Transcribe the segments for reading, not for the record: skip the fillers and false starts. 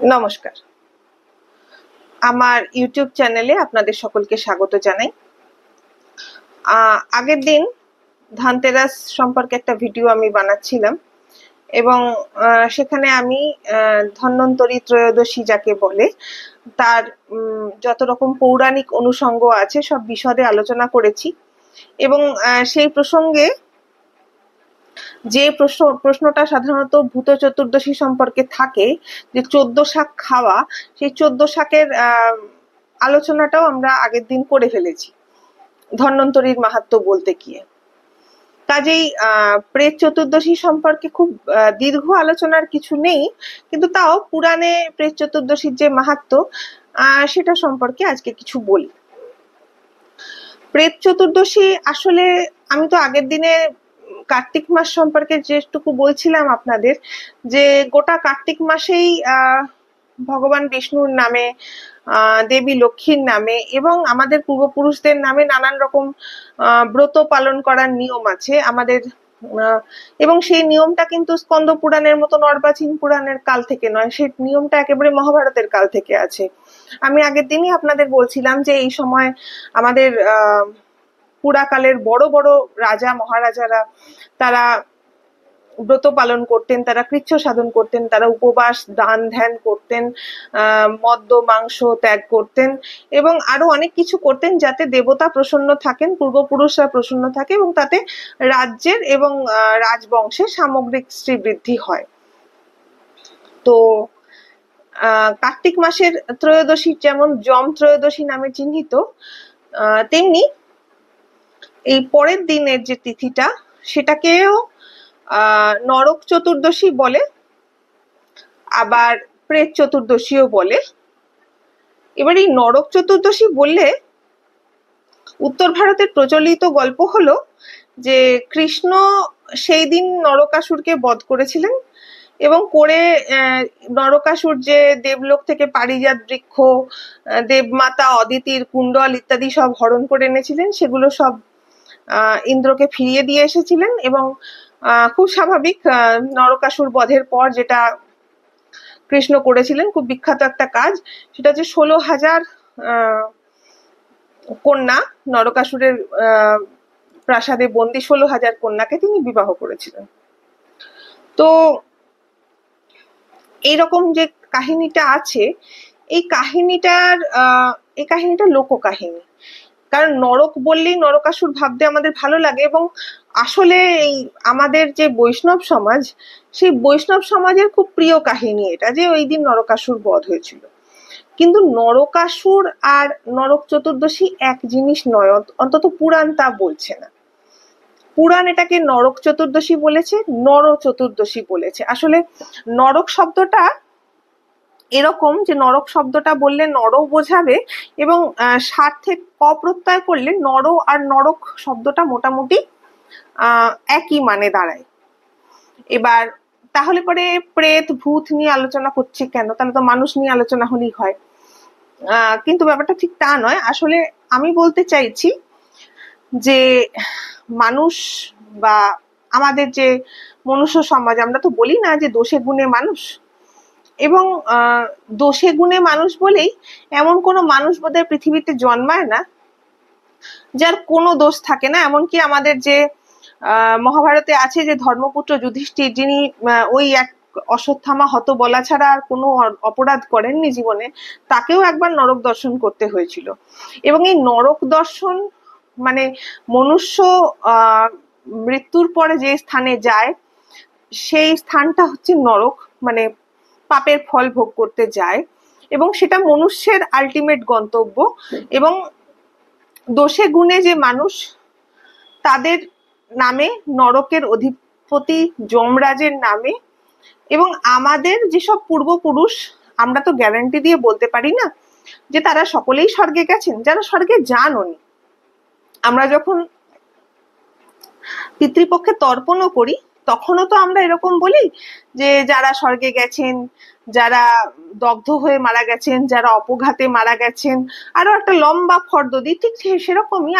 নমস্কার, আমার ইউটিউব চ্যানেলে আপনাদের সকলকে স্বাগত জানাই। আগের দিন ধানতেরাস সম্পর্কে একটা ভিডিও আমি বানাচ্ছিলাম এবং সেখানে আমি ধন্বন্তরী ত্রয়োদশী যাকে বলে তার যত রকম পৌরাণিক অনুষঙ্গ আছে সব বিশদে আলোচনা করেছি এবং সেই প্রসঙ্গে যে প্রশ্নটা সাধারণত ভূত চতুর্দশী সম্পর্কে থাকে, যে 14 শাক খাওয়া, সেই 14 শাকের আলোচনাটাও আমরা আগের দিন করে ফেলেছি ধন্বন্তরীর মাহাত্ম্য বলতে গিয়ে। কাজেই প্রেত চতুর্দশী সম্পর্কে খুব দীর্ঘ আলোচনার কিছু নেই, কিন্তু তাও পুরাণে প্রেত চতুর্দশীর যে মাহাত্ম্য সেটা সম্পর্কে আজকে কিছু বলি। প্রেত চতুর্দশী আসলে আমি তো আগের দিনে কার্তিক মাস সম্পর্কে যেটুকু বলছিলাম আপনাদের, যে গোটা কার্তিক মাসেই ভগবান বিষ্ণুর নামে, দেবী লক্ষ্মীর নামে এবং আমাদের পূর্বপুরুষদের নামে নানান রকম ব্রত পালন করার নিয়ম আছে আমাদের, এবং সেই নিয়মটা কিন্তু স্কন্দ পুরাণের মতন অর্বাচীন পুরাণের কাল থেকে নয়, সেই নিয়মটা একেবারে মহাভারতের কাল থেকে আছে। আমি আগের দিনই আপনাদের বলছিলাম যে এই সময় আমাদের পুরাকালের বড় বড় রাজা মহারাজারা তারা ব্রত পালন করতেন, তারা কৃচ্ছ সাধন করতেন, তারা উপবাস, দান ধ্যান করতেন, মদ্য মাংস ত্যাগ করতেন এবং আরো অনেক কিছু করতেন যাতে দেবতা প্রসন্ন থাকেন, পূর্বপুরুষরা প্রসন্ন থাকে এবং তাতে রাজ্যের এবং রাজবংশের সামগ্রিক শ্রীবৃদ্ধি হয়। তো কার্তিক মাসের ত্রয়োদশী যেমন যম ত্রয়োদশী নামে চিহ্নিত, তেমনি এই পরের দিনের যে তিথিটা সেটাকেও নরক চতুর্দশী বলে, আবার প্রেত চতুর্দশীও বলে। এবার এই নরক চতুর্দশী বললে উত্তর ভারতের প্রচলিত গল্প হলো যে কৃষ্ণ সেই দিন নরকাসুরকে বধ করেছিলেন এবং করে নরকাসুর যে দেবলোক থেকে পারিজাত বৃক্ষ, দেবমাতা অদিতির কুণ্ডল ইত্যাদি সব হরণ করে এনেছিলেন, সেগুলো সব ইন্দ্রকে ফিরিয়ে দিয়ে এসেছিলেন এবং খুব স্বাভাবিক নরকাসুর বধের পর যেটা কৃষ্ণ করেছিলেন, খুব বিখ্যাত একটা কাজ, সেটা হচ্ছে 16,000 কন্যা, নরকাসুরের প্রাসাদে বন্দী 16,000 কন্যাকে তিনি বিবাহ করেছিলেন। তো এইরকম যে কাহিনীটা আছে, এই কাহিনীটা লোককাহিনী। কারণ নরক বললেই নরকাসুর ভাবতে আমাদের ভালো লাগে এবং আসলে এই আমাদের যে বৈষ্ণব সমাজ, সেই বৈষ্ণব সমাজের খুব প্রিয় কাহিনী এটা, যে ওই দিন নরকাসুর বধ হয়েছিল। কিন্তু নরকাসুর আর নরক চতুর্দশী এক জিনিস নয়, অন্তত পুরাণ তা বলছে না। পুরাণ এটাকে নরক চতুর্দশী বলেছে, নর চতুর্দশী বলেছে। আসলে নরক শব্দটা এরকম যে নরক শব্দটা বললে নরও বোঝাবে এবং স্বার্থে ক প্রত্যয় করলে নর আর নরক শব্দটা মোটামুটি একই মানে দাঁড়ায়। এবার তাহলে পরে প্রেত ভূত নিয়ে আলোচনা করছে কেন? তাহলে তো মানুষ নিয়ে আলোচনা হলেই হয়। কিন্তু ব্যাপারটা ঠিক তা নয়। আসলে আমি বলতে চাইছি যে মানুষ বা আমাদের যে মনুষ্য সমাজ, আমরা তো বলি না যে দোষে গুণে মানুষ, এবং দোষে গুণে মানুষ বলেই এমন কোনো মানুষ বোধহয় পৃথিবীতে জন্মায় না যার কোনো দোষ থাকে না। এমনকি আমাদের যে মহাভারতে আছে যে ধর্মপুত্র যুধিষ্ঠির, যিনি ওই এক অশ্বত্থামা হত বলা ছাড়া আর কোনো অপরাধ করেননি জীবনে, তাকেও একবার নরক দর্শন করতে হয়েছিল। এবং এই নরক দর্শন মানে মনুষ্য মৃত্যুর পরে যে স্থানে যায় সেই স্থানটা হচ্ছে নরক, মানে পাপের ফল ভোগ করতে যায় এবং সেটা মনুষ্যের আলটিমেট গন্তব্য। এবং দোষে গুণে যে মানুষ, তাদের নামে নরকের অধিপতি যমরাজের নামে, এবং আমাদের যেসব পূর্বপুরুষ, আমরা তো গ্যারান্টি দিয়ে বলতে পারি না যে তারা সকলেই স্বর্গে গেছেন, যারা স্বর্গে যাননি। আমরা যখন পিতৃপক্ষে তর্পণও করি তখনও তো আমরা এরকম বলি যে যারা স্বর্গে গেছেন, যারা দগ্ধ হয়ে মারা গেছেন, যারা অপঘাতে মারা গেছেন, আরো একটা লম্বা ফর্দ দিই। ঠিক সেরকমই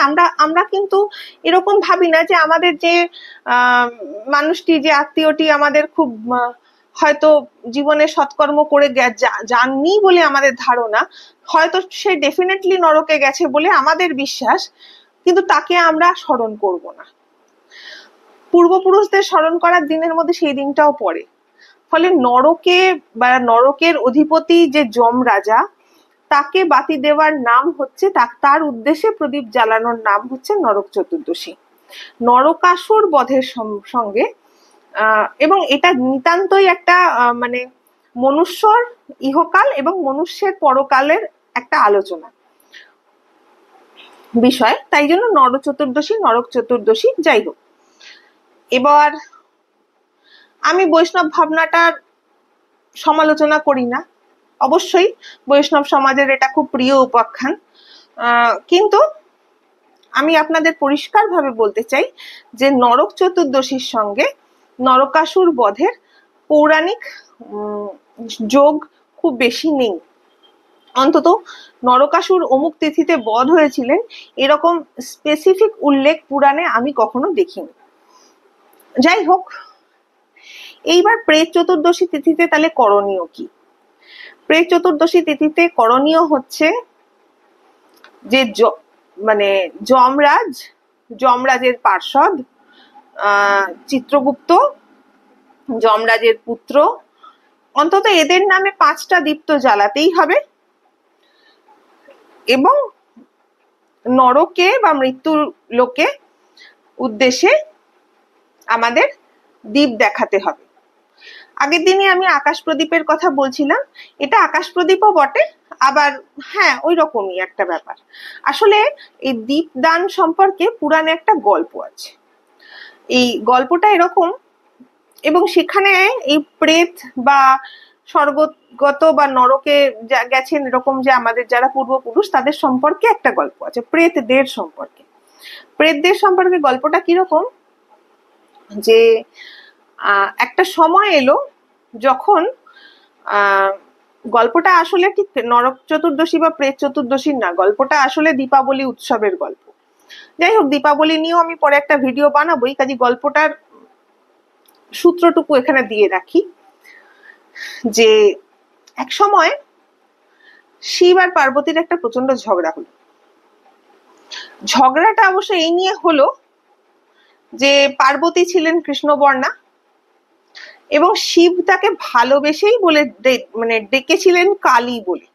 আমরা কিন্তু এরকম ভাবি না যে আমাদের যে মানুষটি, যে আত্মীয়টি আমাদের খুব হয়তো জীবনে সৎকর্ম করে যাননি বলে আমাদের ধারণা, হয়তো সে ডেফিনেটলি নরকে গেছে বলে আমাদের বিশ্বাস, কিন্তু তাকে আমরা স্মরণ করব না। পূর্বপুরুষদের স্মরণ করার দিনের মধ্যে সেই দিনটাও পড়ে। ফলে নরকে বা নরকের অধিপতি যে যম রাজা, তাকে বাতি দেওয়ার নাম হচ্ছে, তার উদ্দেশ্যে প্রদীপ জ্বালানোর নাম হচ্ছে নরক চতুর্দশী। নরকাসুর বধের সঙ্গে এবং এটা নিতান্তই একটা মানে মনুষ্যর ইহকাল এবং মনুষ্যের পরকালের একটা আলোচনা বিষয়, তাই জন্য নরক চতুর্দশী। যাই হোক, এবার আমি বৈষ্ণব ভাবনাটার সমালোচনা করি না, অবশ্যই বৈষ্ণব সমাজের এটা খুব প্রিয় উপাখ্যান, কিন্তু আমি আপনাদের পরিষ্কারভাবে বলতে চাই যে নরক চতুর্দশীর সঙ্গে নরকাসুর বধের পৌরাণিক যোগ খুব বেশি নেই। অন্তত নরকাসুর অমুক তিথিতে বধ হয়েছিলেন এরকম স্পেসিফিক উল্লেখ পুরাণে আমি কখনো দেখিনি। যাই হোক, এইবার প্রেত চতুর্দশী তিথিতে তাহলে করণীয় কি? প্রেত চতুর্দশী তিথিতে করণীয় হচ্ছে যে মানে যমরাজের পার্ষদ চিত্রগুপ্ত, যমরাজের পুত্র, অন্তত এদের নামে 5টা দীপ তো জ্বালাতেই হবে, এবং নরকে বা মৃত্যুর লোকে উদ্দেশ্যে আমাদের দীপ দেখাতে হবে। আগের দিনে আমি আকাশ প্রদীপের কথা বলছিলাম, এটা আকাশ প্রদীপও বটে, আবার হ্যাঁ ওই রকমই একটা ব্যাপার। আসলে এই দীপদান সম্পর্কে পুরাণে একটা গল্প আছে। এই গল্পটা এরকম, এবং সেখানে এই প্রেত বা স্বর্গগত বা নরকে গেছেন এরকম যে আমাদের যারা পূর্বপুরুষ, তাদের সম্পর্কে একটা গল্প আছে, প্রেতদের সম্পর্কে। প্রেতদের সম্পর্কে গল্পটা কিরকম, যে একটা সময় এলো যখন গল্পটা আসলে ঠিক নরক চতুর্দশী বা প্রেত চতুর্দশীর না, গল্পটা আসলে দীপাবলি উৎসবের গল্প। যাই হোক, দীপাবলি নিয়েও আমি পরে একটা ভিডিও বানাবোই, কাজে গল্পটার সূত্রটুকু এখানে দিয়ে রাখি। যে এক সময় শিব আর পার্বতীর একটা প্রচন্ড ঝগড়া হলো। ঝগড়াটা অবশ্য এই নিয়ে হলো যে পার্বতী ছিলেন কৃষ্ণবর্ণা এবং শিব তাকে ভালোবেসেই বলে মানে ডেকেছিলেন কালী বলে।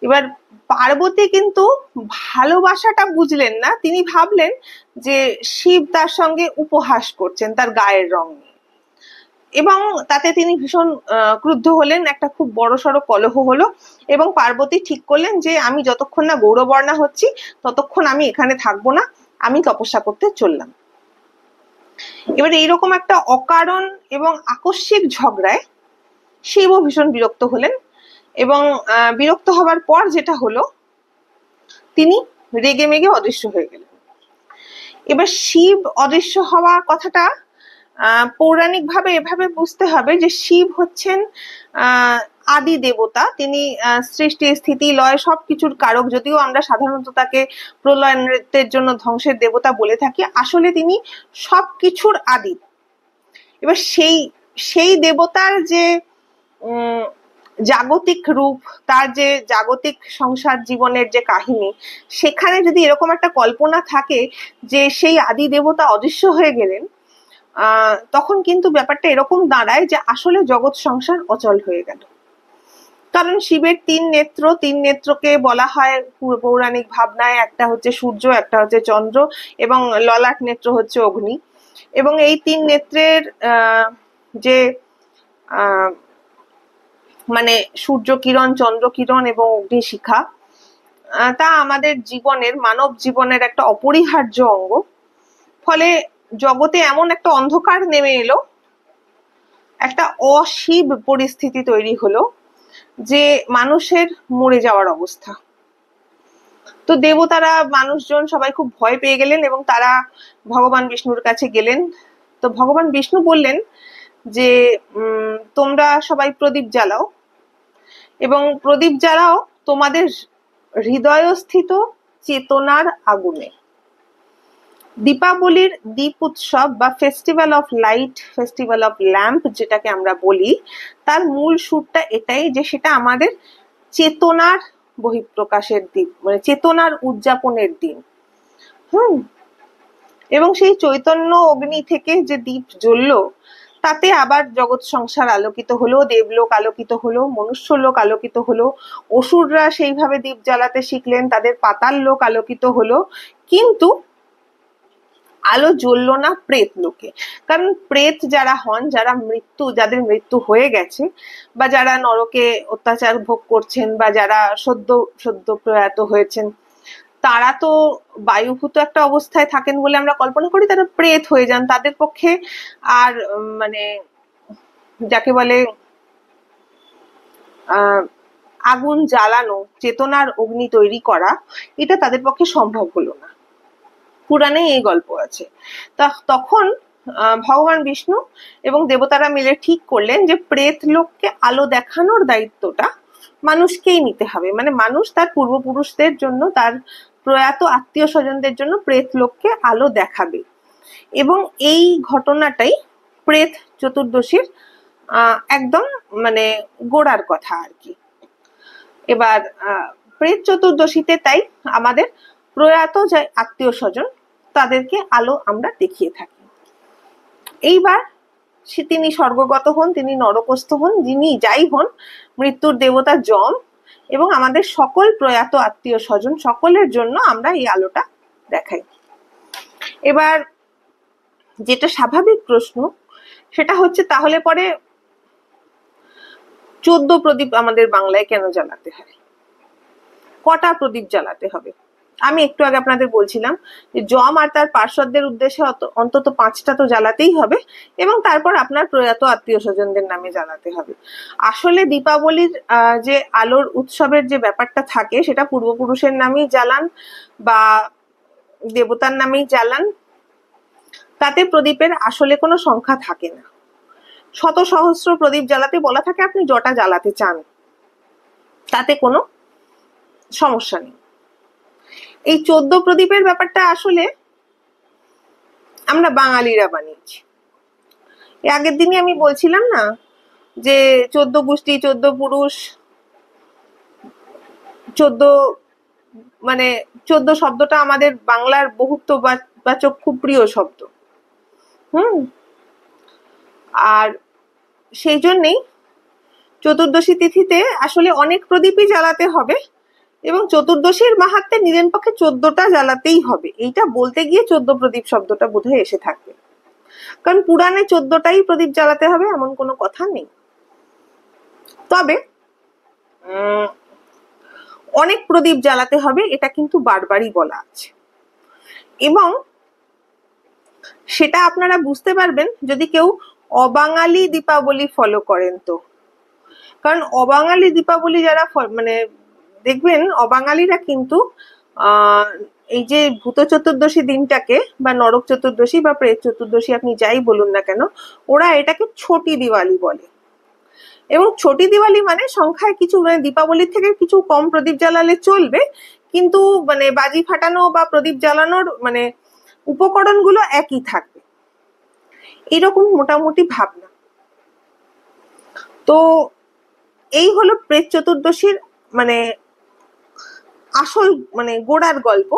এবার পার্বতী কিন্তু ভালোবাসাটা বুঝলেন না, তিনি ভাবলেন যে শিব তার সঙ্গে উপহাস করছেন তার গায়ের রং নিয়ে, এবং তাতে তিনি ভীষণ ক্রুদ্ধ হলেন, একটা খুব বড়সড় কলহ হলো, এবং পার্বতী ঠিক করলেন যে আমি যতক্ষণ না গৌরবর্ণা হচ্ছি ততক্ষণ আমি এখানে থাকবো না, আমি তপস্যা করতে চললাম। এবার এইরকম একটা অকারণ এবং আকস্মিক ঝগড়ায় শিবও ভীষণ বিরক্ত হলেন, এবং বিরক্ত হবার পর যেটা হলো, তিনি রেগে মেগে অদৃশ্য হয়ে গেলেন। এবার শিব অদৃশ্য হওয়া কথাটা পৌরাণিক ভাবে এভাবে বুঝতে হবে যে শিব হচ্ছেন আদি দেবতা, তিনি সৃষ্টি স্থিতি লয় সবকিছুর কারক, যদিও আমরা সাধারণত তাকে প্রলয়ের জন্য ধ্বংসের দেবতা বলে থাকি, আসলে তিনি সবকিছুর আদি। এবার সেই দেবতার যে জাগতিক রূপ, তার যে জাগতিক সংসার জীবনের যে কাহিনী, সেখানে যদি এরকম একটা কল্পনা থাকে যে সেই আদি দেবতা অদৃশ্য হয়ে গেলেন, তখন কিন্তু ব্যাপারটা এরকম দাঁড়ায় যে আসলে জগৎ সংসার অচল হয়ে গেল। কারণ শিবের 3 নেত্র, 3 নেত্রকে বলা হয় পৌরাণিক ভাবনায়, একটা হচ্ছে সূর্য, একটা হচ্ছে চন্দ্র, এবং ললাট নেত্র হচ্ছে অগ্নি। এবং এই 3 নেত্রের যে মানে সূর্য কিরণ, চন্দ্র কিরণ এবং অগ্নিশিখা, তা আমাদের জীবনের, মানব জীবনের একটা অপরিহার্য অঙ্গ। ফলে জগতে এমন একটা অন্ধকার নেমে এলো, একটা অশিব পরিস্থিতি তৈরি হলো যে মানুষের মরে যাওয়ার অবস্থা। তো দেবতারা, মানুষজন সবাই খুব ভয় পেয়ে গেলেন এবং তারা ভগবান বিষ্ণুর কাছে গেলেন। তো ভগবান বিষ্ণু বললেন যে তোমরা সবাই প্রদীপ জ্বালাও, এবং প্রদীপ জ্বালাও তোমাদের হৃদয়স্থিত চেতনার আগুনে। দীপাবলির দীপ উৎসব বা festival of light, festival of lamp যেটাকে আমরা বলি, তার মূল সুরটা এটাই যে সেটা আমাদের চেতনার বহিঃপ্রকাশের দিন, মানে চেতনার উদযাপনের দিন। এবং সেই চৈতন্য অগ্নি থেকে যে দীপ জ্বললো, তাতে আবার জগৎ সংসার আলোকিত হলো, দেবলোক আলোকিত হলো, মনুষ্যলোক আলোকিত হলো, অসুররা সেইভাবে দীপ জ্বালাতে শিখলেন, তাদের পাতাল লোক আলোকিত হলো। কিন্তু আলো জ্বললো না প্রেত লোকে। কারণ প্রেত যারা হন, যাদের মৃত্যু হয়ে গেছে, বা যারা নরকে অত্যাচার ভোগ করছেন, বা যারা সদ্য প্রয়াত হয়েছেন, তারা তো বায়ুভূত একটা অবস্থায় থাকেন বলে আমরা কল্পনা করি, তারা প্রেত হয়ে যান। তাদের পক্ষে আর মানে যাকে বলে আগুন জ্বালানো, চেতনার অগ্নি তৈরি করা, এটা তাদের পক্ষে সম্ভব হলো না। পুরাণে এই গল্প আছে। তখন ভগবান বিষ্ণু এবং দেবতারা মিলে ঠিক করলেন যে প্রেত লোককে আলো দেখানোর দায়িত্বটা মানুষকেই নিতে হবে। মানে মানুষ তার পূর্বপুরুষদের জন্য, তার প্রয়াত আত্মীয় স্বজনদের জন্য প্রেত লোককে আলো দেখাবে। এবং এই ঘটনাটাই প্রেত চতুর্দশীর একদম মানে গোড়ার কথা আর কি। এবার প্রেত চতুর্দশীতে তাই আমাদের প্রয়াত যে আত্মীয় স্বজন, তাদেরকে আলো আমরা দেখিয়ে থাকি। এইবার তিনি স্বর্গগত হন, তিনি নরকস্থ হন, যিনি যাই হন, মৃত্যুর দেবতা যম এবং আমাদের সকল প্রয়াত আত্মীয় স্বজন সকলের জন্য আমরা এই আলোটা দেখাই। এবার যেটা স্বাভাবিক প্রশ্ন, সেটা হচ্ছে তাহলে পরে 14 প্রদীপ আমাদের বাংলায় কেন জ্বালাতে হয়? কটা প্রদীপ জ্বালাতে হবে? আমি একটু আগে আপনাদের বলছিলাম যে যম আর তার পার্শ্বদের উদ্দেশ্যে অন্তত 5টা তো জ্বালাতেই হবে, এবং তারপর আপনার প্রয়াত আত্মীয় স্বজনদের নামে জ্বালাতে হবে। আসলে দীপাবলির যে আলোর উৎসবের যে ব্যাপারটা থাকে, সেটা পূর্বপুরুষের নামেই জ্বালান বা দেবতার নামেই জ্বালান, তাতে প্রদীপের আসলে কোনো সংখ্যা থাকে না। শত সহস্র প্রদীপ জ্বালাতে বলা থাকে, আপনি যটা জ্বালাতে চান, তাতে কোনো সমস্যা নেই। এই 14 প্রদীপের ব্যাপারটা আসলে আমরা বাঙালিরা বানিয়েছি। আগের দিনই আমি বলছিলাম না যে 14 গোষ্ঠী, 14 পুরুষ, 14 মানে 14 শব্দটা আমাদের বাংলার বহুত্ববাচক খুব প্রিয় শব্দ। আর সেই জন্যেই চতুর্দশী তিথিতে আসলে অনেক প্রদীপই জ্বালাতে হবে, এবং চতুর্দশীর মাহাত্ম্যে নিজের পক্ষে 14টা জ্বালাতেই হবে। এইটা বলতে গিয়ে 14 প্রদীপ শব্দটা বোধহয় এসে থাকবে, কারণ পুরাণে 14টাই প্রদীপ জ্বালাতে হবে এমন কোনো কথা নেই। তবে অনেক প্রদীপ জ্বালাতে হবে এটা কিন্তু বারবারই বলা আছে, এবং সেটা আপনারা বুঝতে পারবেন যদি কেউ অবাঙালি দীপাবলি ফলো করেন তো। কারণ অবাঙালি দীপাবলি যারা মানে দেখবেন, অবাঙালিরা কিন্তু এই যে ভূত চতুর্দশী দিনটাকে বা নরক চতুর্দশী বা প্রেত চতুর্দশী আপনি যাই বলুন না কেন, ওরা এটাকে ছোটি দিওয়ালি বলে। এবং ছোটি দিওয়ালি মানে সংখ্যায় কিছু, মানে দীপাবলির থেকে কিছু কম প্রদীপ জ্বালালে চলবে, কিন্তু মানে বাজি ফাটানো বা প্রদীপ জ্বালানোর মানে উপকরণগুলো একই থাকবে, এরকম মোটামুটি ভাবনা। তো এই হলো প্রেত চতুর্দশীর মানে আসল মানে গোড়ার গল্প।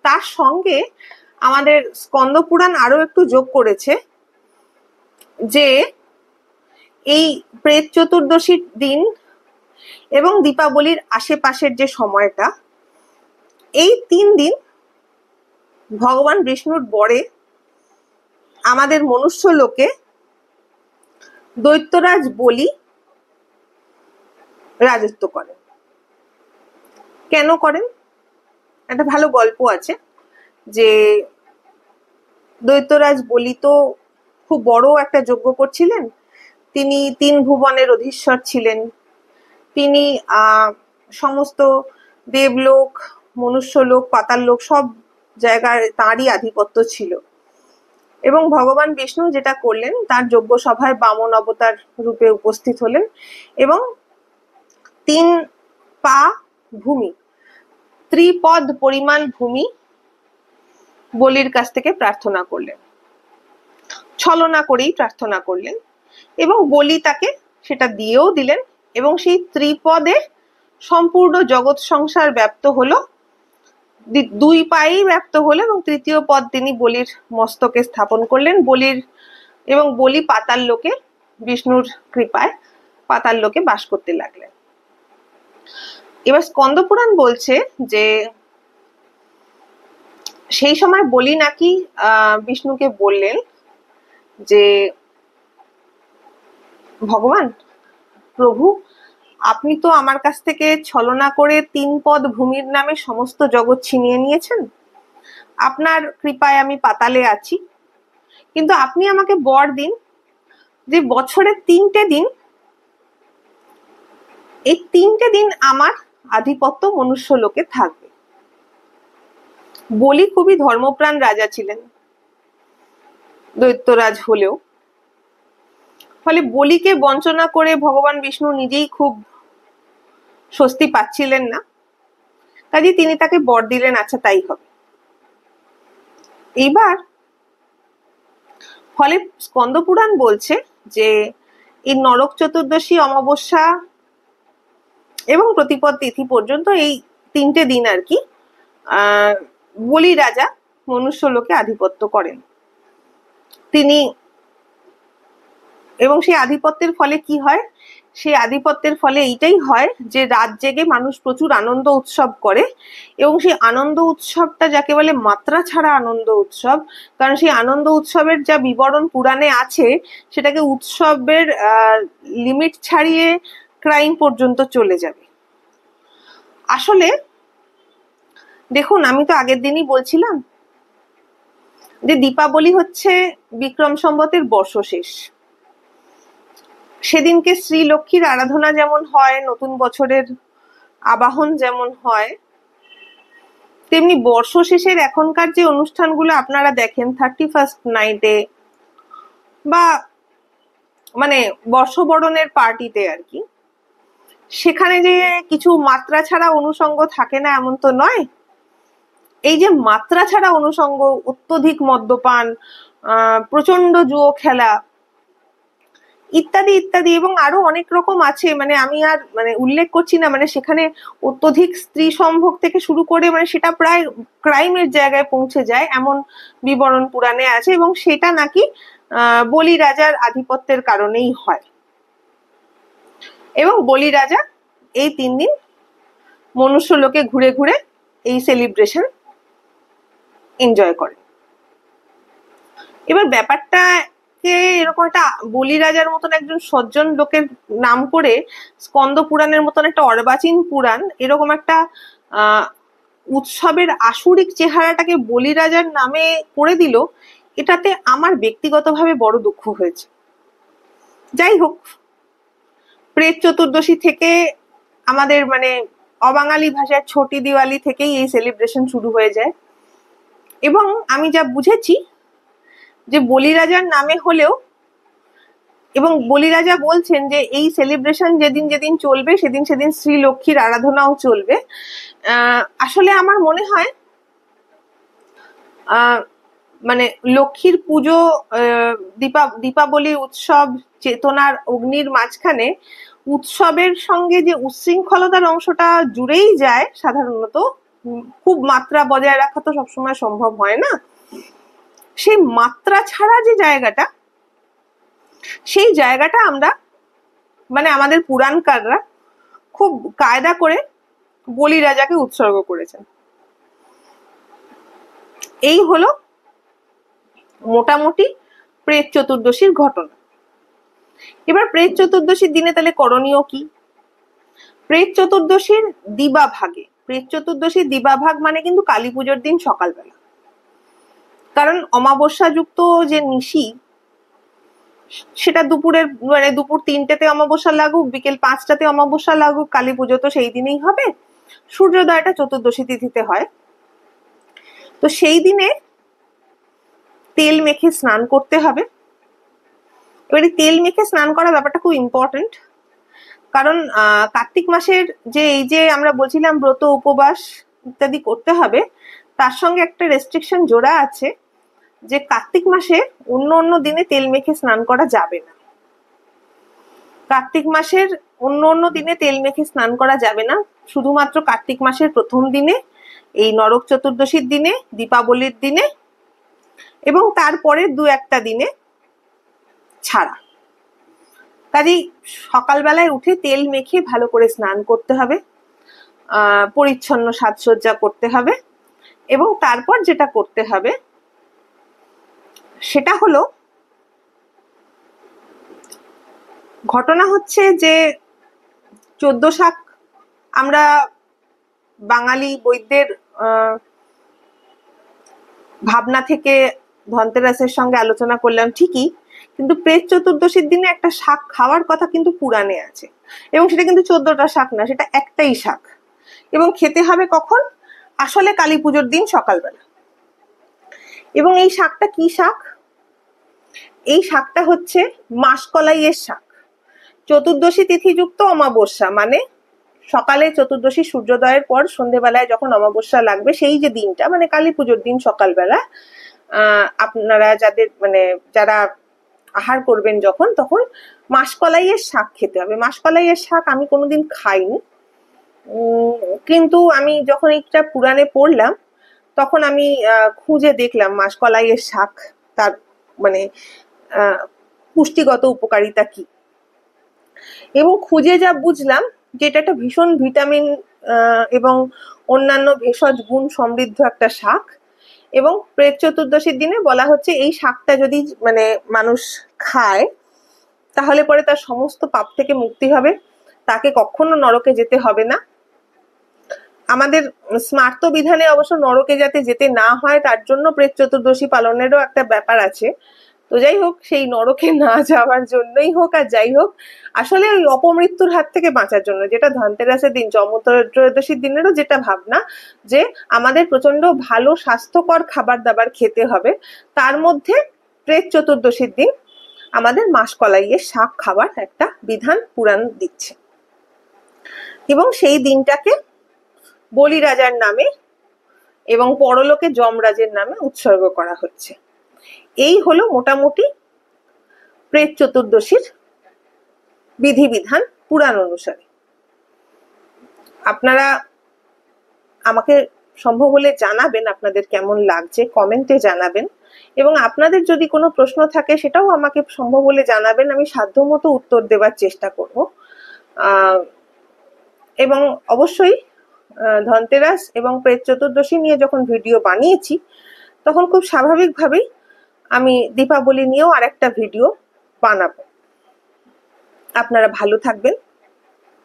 তার সঙ্গে আমাদের স্কন্দ পুরাণ আরো একটু যোগ করেছে যে এই প্রেত চতুর্দশীর দিন এবং দীপাবলির আশেপাশের যে সময়টা, এই 3 দিন ভগবান বিষ্ণুর বরে আমাদের মনুষ্য লোকে দৈত্যরাজ বলি রাজত্ব করেন। কেন করেন? একটা ভালো গল্প আছে যে দৈত্যরাজ বলি তো খুব বড় একটা যজ্ঞ করছিলেন। তিনি 3 ভুবনের অধীশ্বর ছিলেন। তিনি সমস্ত দেবলোক, মনুষ্যলোক, পাতাল লোক সব জায়গায় তাঁরই আধিপত্য ছিল। এবং ভগবান বিষ্ণু যেটা করলেন, তার যজ্ঞ সভায় বামন অবতার রূপে উপস্থিত হলেন এবং 3 পা ভূমি, ত্রিপদ পরিমাণ ভূমি বলির কাছ থেকে প্রার্থনা করলেন, ছলনা করেই প্রার্থনা করলেন, এবং বলি তাকে সেটা দিয়েও দিলেন, এবং সেই ত্রিপদে সম্পূর্ণ জগৎ সংসার ব্যপ্ত হলো, দুই পায়েই ব্যপ্ত হলো, এবং তৃতীয় পদ তিনি বলির মস্তকে স্থাপন করলেন। এবং বলি পাতাল লোকে, বিষ্ণুর কৃপায় পাতাল লোকে বাস করতে লাগলেন। এবার স্কন্দ পুরাণ বলছে যে সেই সময় বলি নাকি বিষ্ণুকে বললেন যে ভগবান, প্রভু, আপনি তো আমার কাছ থেকে ছলনা করে 3 পদ ভূমির নামে সমস্ত জগৎ ছিনিয়ে নিয়েছেন। আপনার কৃপায় আমি পাতালে আছি, কিন্তু আপনি আমাকে বর দিন যে বছরে 3টে দিন, এই 3টে দিন আমার আধিপত্য মনুষ্য লোকে থাকবে। বলি খুবই ধর্মপ্রাণ রাজা ছিলেন, দৈত্যরাজ হলেও। ফলে বলিকে বঞ্চনা করে ভগবান বিষ্ণু নিজেই খুব স্বস্তি পাচ্ছিলেন না, কাজে তিনি তাকে বর দিলেন, আচ্ছা তাই হবে। এইবার ফলে স্কন্দ পুরাণ বলছে যে এই নরক চতুর্দশী, অমাবস্যা এবং প্রতিপদ তিথি পর্যন্ত এই 3টে দিন আর কি বলি রাজা মনুষ্য লোকে আধিপত্য করেন তিনি। এবং সেই আধিপত্যের ফলে কি হয়? সেই আধিপত্যের ফলে এইটাই হয় যে রাত জেগে মানুষ প্রচুর আনন্দ উৎসব করে, এবং সেই আনন্দ উৎসবটা যাকে বলে মাত্রা ছাড়া আনন্দ উৎসব, কারণ সেই আনন্দ উৎসবের যা বিবরণ পুরাণে আছে সেটাকে উৎসবের লিমিট ছাড়িয়ে ক্রাইম পর্যন্ত চলে যাবে। আসলে দেখুন, আমি তো আগের দিনই বলছিলাম যে দীপাবলি হচ্ছে বিক্রম সম্বতের বর্ষশেষ। সেদিনকে শ্রী লক্ষ্মীর আরাধনা যেমন হয়, নতুন বছরের আবাহন যেমন হয়, তেমনি বর্ষ শেষের এখনকার যে অনুষ্ঠানগুলো আপনারা দেখেন 31st নাইটে বা মানে বর্ষবরণের পার্টিতে আর কি, সেখানে যে কিছু মাত্রা ছাড়া অনুষঙ্গ থাকে না এমন তো নয়। এই যে মাত্রা ছাড়া অনুষঙ্গ, অত্যধিক মদ্যপান, প্রচন্ড জুয়ো খেলা ইত্যাদি ইত্যাদি, এবং আরো অনেক রকম আছে, মানে আমি আর উল্লেখ করছি না। সেখানে অত্যধিক স্ত্রী সম্ভোগ থেকে শুরু করে সেটা প্রায় ক্রাইমের জায়গায় পৌঁছে যায় এমন বিবরণ পুরাণে আছে, এবং সেটা নাকি বলি রাজার আধিপত্যের কারণেই হয়। এবং বলি রাজা এই 3 দিন মনুষ্য লোকে ঘুরে ঘুরে এই সেলিব্রেশন এনজয় করে। এবার ব্যাপারটা এরকম একটা বলি রাজার মতন একজন সজ্জন লোকের নাম করে স্কন্দ পুরাণের মতন একটা অর্বাচীন পুরাণ এরকম একটা উৎসবের আসরিক চেহারাটাকে বলি রাজার নামে করে দিল, এটাতে আমার ব্যক্তিগতভাবে বড় দুঃখ হয়েছে। যাই হোক, প্রেত চতুর্দশী থেকে আমাদের অবাঙালি ভাষায় ছোটি দিওয়ালি থেকেই এই সেলিব্রেশন শুরু হয়ে যায়, এবং আমি যা বুঝেছি যে বলি রাজার নামে হলেও, এবং বলি রাজা বলছেন যে এই সেলিব্রেশন যেদিন যেদিন চলবে সেদিন সেদিন শ্রী লক্ষ্মীর আরাধনাও চলবে। আসলে আমার মনে হয় লক্ষ্মীর পুজো, দীপাবলি উৎসব, চেতনার অগ্নির মাঝখানে উৎসবের সঙ্গে যে উচ্ছৃঙ্খলতার অংশটা জুড়েই যায় সাধারণত, খুব মাত্রা বজায় রাখা তো সবসময় সম্ভব হয় না। সেই মাত্রা ছাড়া যে জায়গাটা, সেই জায়গাটা আমরা আমাদের পুরাণকাররা খুব কায়দা করে বলি রাজাকে উৎসর্গ করেছেন। এই হলো মোটামুটি প্রেত চতুর্দশীর ঘটনা। এবার প্রেত চতুর্দশীর দিনে তাহলে করণীয় কি? প্রেত চতুর্দশীর দিবাভাগে, প্রেত চতুর্দশীর দিবাভাগ কিন্তু কালী পুজোর দিন সকালবেলা, কারণ অমাবস্যা যুক্ত যে নিশি সেটা দুপুরের দুপুর 3টেতে অমাবস্যা লাগুক, বিকেল 5টাতে অমাবস্যা লাগুক, কালী পুজো তো সেই দিনেই হবে। সূর্যোদয়টা চতুর্দশী তিথিতে হয়। তো সেই দিনে তেল মেখে স্নান করতে হবে। এবারে তেল মেখে স্নান করা ব্যাপারটা খুব ইম্পর্টেন্ট, কারণ কার্তিক মাসের যে এই যে আমরা বলছিলাম ব্রত উপবাস ইত্যাদি করতে হবে, তার সঙ্গে একটা রেস্ট্রিকশন জোড়া আছে যে কার্তিক মাসে অন্য অন্য দিনে তেল মেখে স্নান করা যাবে না। কার্তিক মাসের অন্য অন্য দিনে তেল মেখে স্নান করা যাবে না, শুধুমাত্র কার্তিক মাসের প্রথম দিনে, এই নরক চতুর্দশীর দিনে, দীপাবলির দিনে এবং তারপরের দু একটা দিনে ছাড়া। কাজেই সকালবেলায় উঠে তেল মেখে ভালো করে স্নান করতে হবে, পরিচ্ছন্ন সাজসজ্জা করতে হবে এবং তারপর যেটা করতে হবে সেটা হলো, ঘটনা হচ্ছে যে 14 শাক আমরা বাঙালি বৈদ্যের ভাবনা থেকে ধনতেরাসের সঙ্গে আলোচনা করলাম ঠিকই, কিন্তু প্রেত চতুর্দশীর দিনে একটা শাক খাওয়ার কথা কিন্তু পুরাণে আছে এবং সেটা কিন্তু 14টা শাক না, সেটা একটাই শাক এবং খেতে হবে কখন? আসলে কালী পুজোর দিন সকালবেলা। এবং এই শাকটা কি শাক? এই শাকটা হচ্ছে মাসকলাইয়ের শাক। চতুর্দশী তিথিযুক্ত অমাবস্যা, মানে সকালে চতুর্দশী সূর্যোদয়ের পর সন্ধেবেলায় যখন অমাবস্যা লাগবে সেই যে দিনটা, মানে কালী পুজোর দিন সকালবেলা আপনারা যারা আহার করবেন যখন, তখন মাসকলাইয়ের শাক খেতে হবে। মাসকলাইয়ের শাক আমি কোনোদিন খাইনি, কিন্তু আমি যখন এইটা পুরাণে পড়লাম তখন আমি খুঁজে দেখলাম মাসকলাইয়ের শাক তার মানে পুষ্টিগত উপকারিতা কি, এবং খুঁজে যা বুঝলাম যে এটা একটা ভীষণ ভিটামিন এবং অন্যান্য ভেষজ গুণ সমৃদ্ধ একটা শাক। এবং প্রেত চতুর্দশীর দিনে বলা হচ্ছে এই শাকটা যদি মানুষ খায় তাহলে পরে তার সমস্ত পাপ থেকে মুক্তি হবে, তাকে কখনো নরকে যেতে হবে না। আমাদের স্মার্ত বিধানে অবশ্য নরকে যাতে যেতে না হয় তার জন্য প্রেত চতুর্দশী পালনেরও একটা ব্যাপার আছে। তো যাই হোক, সেই নরকে না যাওয়ার জন্যই হোক আর যাই হোক, আসলে ওই অপমৃত্যুর হাত থেকে বাঁচার জন্য, যেটা ধনতেরাসের দিন, যমত্রয়োদশীর দিনেরও যেটা ভাবনা যে আমাদের প্রচন্ড ভালো স্বাস্থ্যকর খাবার দাবার খেতে হবে, তার মধ্যে প্রেত চতুর্দশীর দিন আমাদের মাসকলাইয়ের শাক খাবার একটা বিধান পুরাণ দিচ্ছে এবং সেই দিনটাকে বলি রাজার নামে এবং পরলোকে যমরাজের নামে উৎসর্গ করা হচ্ছে। এই হলো মোটামুটি প্রেত চতুর্দশীর বিধিবিধান পুরাণ অনুসারে। আপনারা আমাকে সম্ভব হলে জানাবেন আপনাদের কেমন লাগছে, কমেন্টে জানাবেন, এবং আপনাদের যদি কোনো প্রশ্ন থাকে সেটাও আমাকে সম্ভব হলে জানাবেন, আমি সাধ্যমতো উত্তর দেওয়ার চেষ্টা করব। এবং অবশ্যই ধনতেরাস এবং প্রেত চতুর্দশী নিয়ে যখন ভিডিও বানিয়েছি তখন খুব স্বাভাবিকভাবেই আমি দীপাবলি নিয়েও আরেকটা ভিডিও বানাবো। আপনারা ভালো থাকবেন,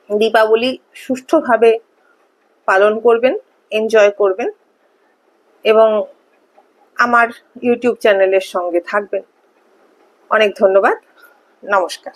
দীপাবলি সুষ্ঠুভাবে পালন করবেন, এনজয় করবেন এবং আমার ইউটিউব চ্যানেলের সঙ্গে থাকবেন। অনেক ধন্যবাদ, নমস্কার।